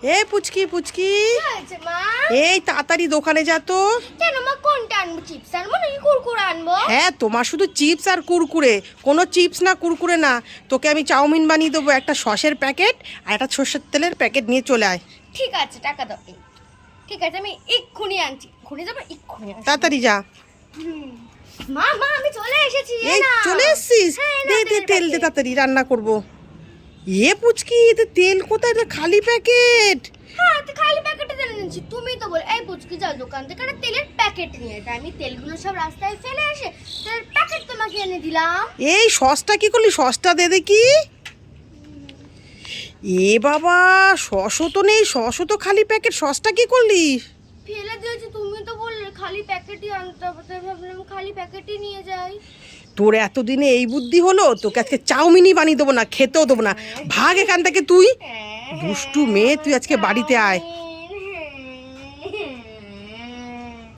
এই পুচকি পুচকি, আছে মা? এই তাড়াতাড়ি দোকানে যা তো। কেন মা, কোনটা আনবো? চিপস আনবো নাকি কুরকুরে আনবো? হ্যাঁ, তোমার শুধু চিপস আর কুরকুরে, কোনো চিপস না কুরকুরে না। তোকে আমি চাউমিন বানিয়ে দেবো, একটা সসের প্যাকেট আর একটা সর্ষের তেলের প্যাকেট নিয়ে চলে আয়। ঠিক আছে, টাকা দাও। ঠিক আছে, আমি এক্ষুনি আনছি। এক্ষুনি যাবো, এক্ষুনি আসবো। তাড়াতাড়ি যা। মা মা, আমি চলে এসেছি। এই চলে এসছিস? হ্যাঁ, দে দে তেল দে, তাড়াতাড়ি রান্না করবো। এ পুচকি, এতে তেল কোথায়? এটা খালি প্যাকেট। হ্যাঁ, তো খালি প্যাকেটে তেল নিচ্ছি। তুমি তো বল, এই পুচকি যাও দোকান থেকে একটা তেলের প্যাকেট নিয়ে যা। আমি তেলগুলো সব রাস্তায় ফেলে আসে তেলের প্যাকেট তোমাকে এনে দিলাম। এই সসটা কি করলি? সসটা দে দেখি। এ বাবা, সসও তো নেই, সসও তো খালি প্যাকেট, সসটা কি করলি? ফেলে দিয়েছি, তুমি তো বললে খালি প্যাকেটই আনতে হবে, তাই ভাবলাম খালি প্যাকেটই নিয়ে যাই। তোর এতদিনে এই বুদ্ধি হলো? তোকে আজকে চাউমিনই বানিয়ে দেবো না, খেতেও দেবো না। ভাগ এখান থেকে তুই। দুষ্টু মেয়ে, তুই আজকে বাড়িতে আয়।